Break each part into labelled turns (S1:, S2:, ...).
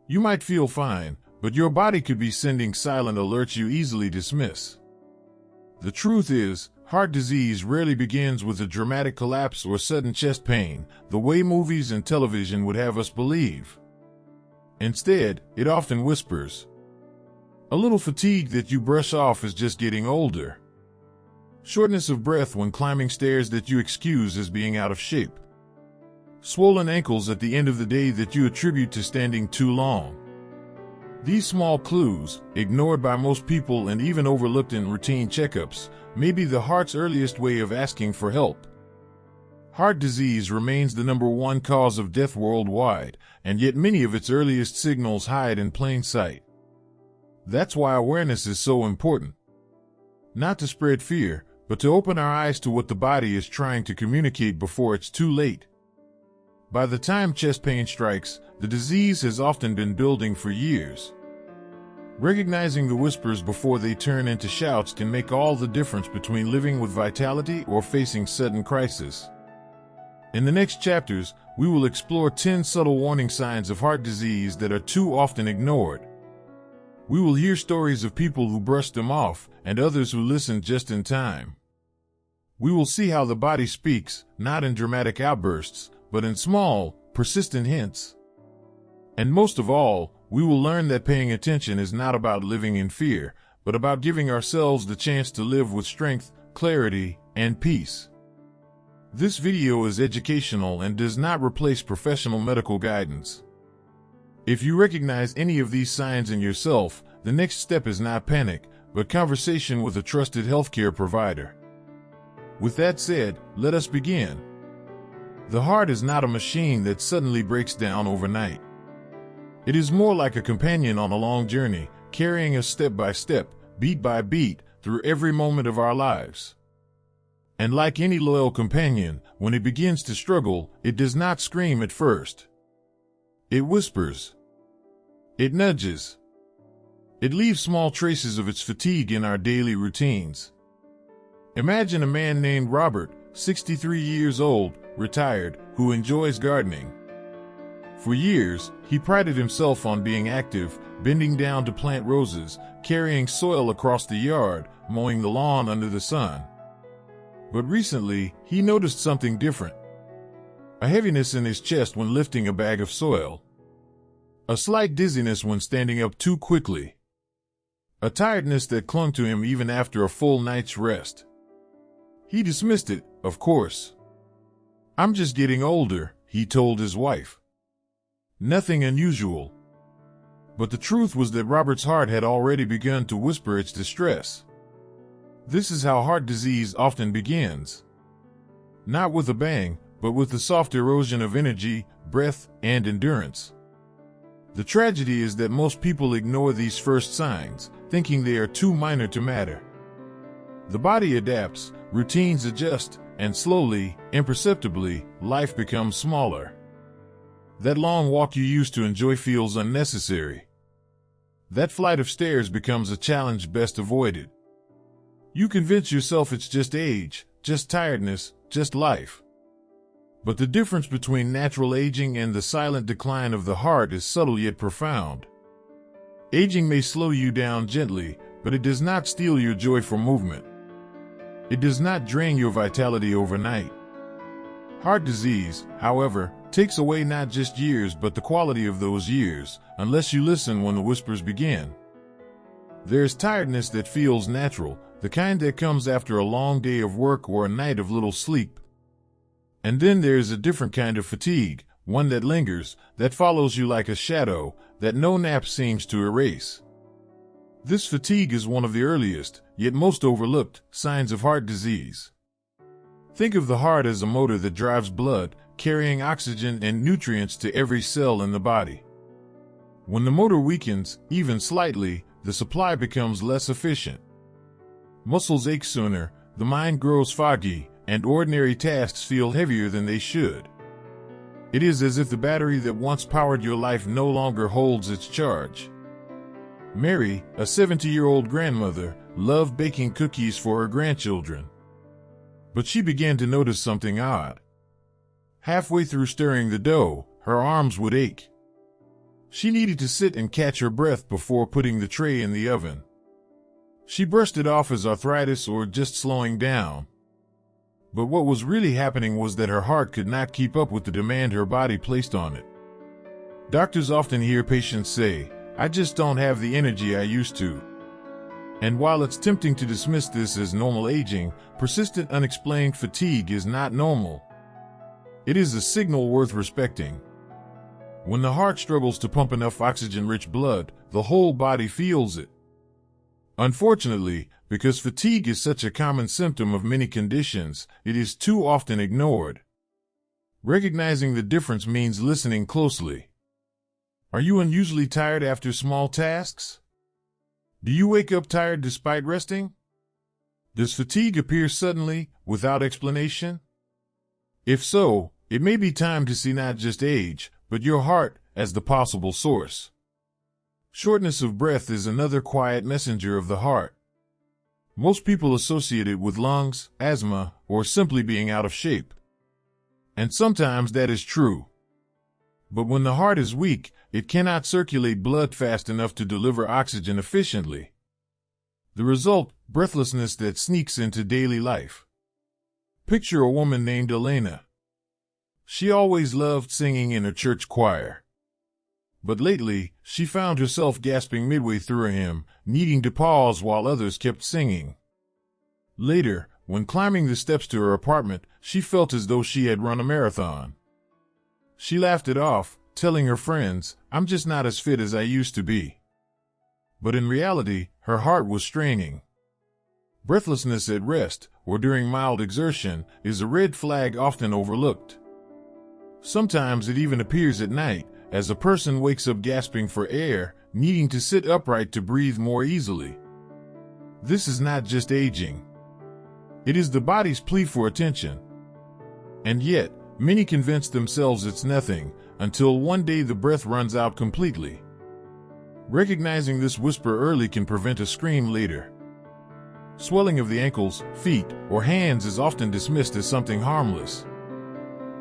S1: You might feel fine, but your body could be sending silent alerts you easily dismiss. The truth is, heart disease rarely begins with a dramatic collapse or sudden chest pain, the way movies and television would have us believe. Instead, it often whispers. A little fatigue that you brush off as just getting older. Shortness of breath when climbing stairs that you excuse as being out of shape. Swollen ankles at the end of the day that you attribute to standing too long. These small clues, ignored by most people and even overlooked in routine checkups, may be the heart's earliest way of asking for help. Heart disease remains the #1 cause of death worldwide, and yet many of its earliest signals hide in plain sight. That's why awareness is so important. Not to spread fear, but to open our eyes to what the body is trying to communicate before it's too late. By the time chest pain strikes, the disease has often been building for years. Recognizing the whispers before they turn into shouts can make all the difference between living with vitality or facing sudden crisis. In the next chapters, we will explore 10 subtle warning signs of heart disease that are too often ignored. We will hear stories of people who brushed them off and others who listened just in time. We will see how the body speaks, not in dramatic outbursts, but in small, persistent hints. And most of all, we will learn that paying attention is not about living in fear, but about giving ourselves the chance to live with strength, clarity, and peace. This video is educational and does not replace professional medical guidance. If you recognize any of these signs in yourself, the next step is not panic, but conversation with a trusted healthcare provider. With that said, let us begin. The heart is not a machine that suddenly breaks down overnight. It is more like a companion on a long journey, carrying us step by step, beat by beat, through every moment of our lives. And like any loyal companion, when it begins to struggle, it does not scream at first. It whispers. It nudges. It leaves small traces of its fatigue in our daily routines. Imagine a man named Robert, 63 years old, retired, who enjoys gardening. For years, he prided himself on being active, bending down to plant roses, carrying soil across the yard, mowing the lawn under the sun. But recently, he noticed something different. A heaviness in his chest when lifting a bag of soil. A slight dizziness when standing up too quickly. A tiredness that clung to him even after a full night's rest. He dismissed it, of course. "I'm just getting older," he told his wife. Nothing unusual. But the truth was that Robert's heart had already begun to whisper its distress. This is how heart disease often begins. Not with a bang, but with the soft erosion of energy, breath, and endurance. The tragedy is that most people ignore these first signs, thinking they are too minor to matter. The body adapts, routines adjust, and slowly, imperceptibly, life becomes smaller. That long walk you used to enjoy feels unnecessary. That flight of stairs becomes a challenge best avoided. You convince yourself it's just age, just tiredness, just life. But the difference between natural aging and the silent decline of the heart is subtle yet profound. Aging may slow you down gently, but it does not steal your joy for movement. It does not drain your vitality overnight. Heart disease, however, takes away not just years but the quality of those years, unless you listen when the whispers begin. There's tiredness that feels natural, the kind that comes after a long day of work or a night of little sleep. And then there's a different kind of fatigue, one that lingers, that follows you like a shadow, that no nap seems to erase. This fatigue is one of the earliest, yet most overlooked, signs of heart disease. Think of the heart as a motor that drives blood, carrying oxygen and nutrients to every cell in the body. When the motor weakens, even slightly, the supply becomes less efficient. Muscles ache sooner, the mind grows foggy, and ordinary tasks feel heavier than they should. It is as if the battery that once powered your life no longer holds its charge. Mary, a 70-year-old grandmother, loved baking cookies for her grandchildren. But she began to notice something odd. Halfway through stirring the dough, her arms would ache. She needed to sit and catch her breath before putting the tray in the oven. She brushed it off as arthritis or just slowing down. But what was really happening was that her heart could not keep up with the demand her body placed on it. Doctors often hear patients say, "I just don't have the energy I used to." And while it's tempting to dismiss this as normal aging, persistent unexplained fatigue is not normal. It is a signal worth respecting. When the heart struggles to pump enough oxygen-rich blood, the whole body feels it. Unfortunately, because fatigue is such a common symptom of many conditions, it is too often ignored. Recognizing the difference means listening closely. Are you unusually tired after small tasks? Do you wake up tired despite resting? Does fatigue appear suddenly, without explanation? If so, it may be time to see not just age, but your heart as the possible source. Shortness of breath is another quiet messenger of the heart. Most people associate it with lungs, asthma, or simply being out of shape. And sometimes that is true. But when the heart is weak, it cannot circulate blood fast enough to deliver oxygen efficiently. The result, breathlessness that sneaks into daily life. Picture a woman named Elena. She always loved singing in a church choir. But lately, she found herself gasping midway through a hymn, needing to pause while others kept singing. Later, when climbing the steps to her apartment, she felt as though she had run a marathon. She laughed it off, telling her friends, "I'm just not as fit as I used to be." But in reality, her heart was straining. Breathlessness at rest, or during mild exertion, is a red flag often overlooked. Sometimes it even appears at night, as a person wakes up gasping for air, needing to sit upright to breathe more easily. This is not just aging. It is the body's plea for attention. And yet, many convince themselves it's nothing, until one day the breath runs out completely. Recognizing this whisper early can prevent a scream later. Swelling of the ankles, feet, or hands is often dismissed as something harmless.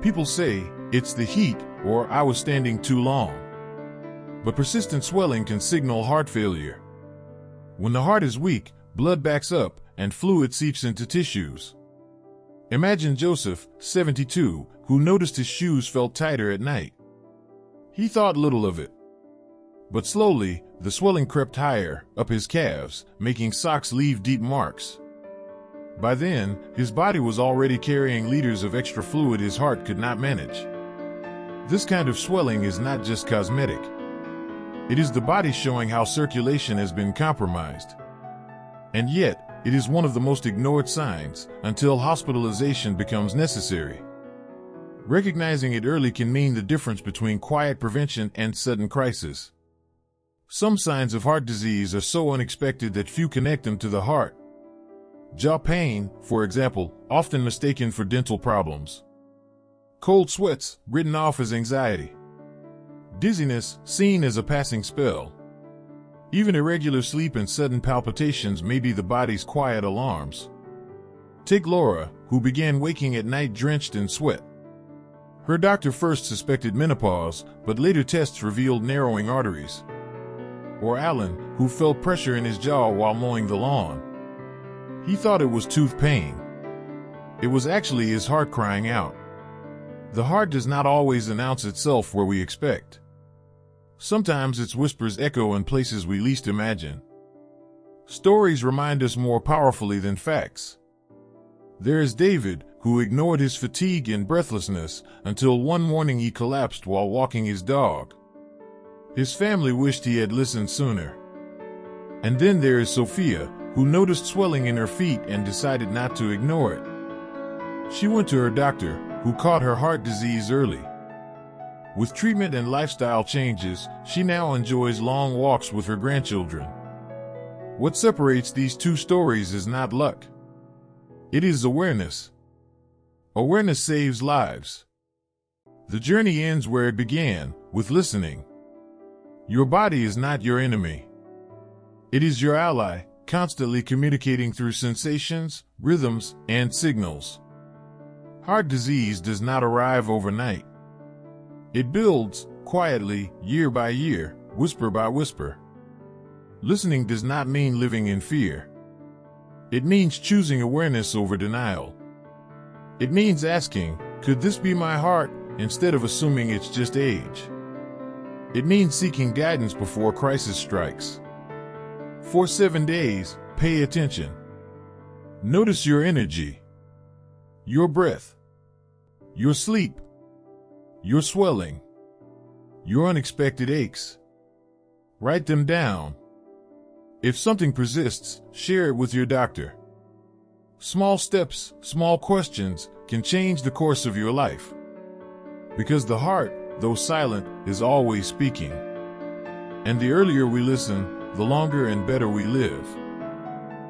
S1: People say, "It's the heat," or "I was standing too long." But persistent swelling can signal heart failure. When the heart is weak, blood backs up and fluid seeps into tissues. Imagine Joseph, 72, who noticed his shoes felt tighter at night. He thought little of it. But slowly, the swelling crept higher, up his calves, making socks leave deep marks. By then, his body was already carrying liters of extra fluid his heart could not manage. This kind of swelling is not just cosmetic. It is the body showing how circulation has been compromised. And yet, it is one of the most ignored signs, until hospitalization becomes necessary. Recognizing it early can mean the difference between quiet prevention and sudden crisis. Some signs of heart disease are so unexpected that few connect them to the heart. Jaw pain, for example, often mistaken for dental problems. Cold sweats, written off as anxiety. Dizziness, seen as a passing spell. Even irregular sleep and sudden palpitations may be the body's quiet alarms. Take Laura, who began waking at night drenched in sweat. Her doctor first suspected menopause, but later tests revealed narrowing arteries. Or Alan, who felt pressure in his jaw while mowing the lawn. He thought it was tooth pain. It was actually his heart crying out. The heart does not always announce itself where we expect. Sometimes its whispers echo in places we least imagine. Stories remind us more powerfully than facts. There is David, who ignored his fatigue and breathlessness until one morning he collapsed while walking his dog. His family wished he had listened sooner. And then there is Sophia, who noticed swelling in her feet and decided not to ignore it. She went to her doctor, who caught her heart disease early. With treatment and lifestyle changes, she now enjoys long walks with her grandchildren. What separates these two stories is not luck. It is awareness. Awareness saves lives. The journey ends where it began, with listening. Your body is not your enemy. It is your ally, constantly communicating through sensations, rhythms, and signals. Heart disease does not arrive overnight. It builds, quietly, year by year, whisper by whisper. Listening does not mean living in fear. It means choosing awareness over denial. It means asking, could this be my heart, instead of assuming it's just age. It means seeking guidance before crisis strikes. For 7 days, pay attention. Notice your energy, your breath, your sleep, your swelling, your unexpected aches. Write them down. If something persists, share it with your doctor. Small steps, small questions can change the course of your life. Because the heart, though silent, is always speaking. And the earlier we listen, the longer and better we live.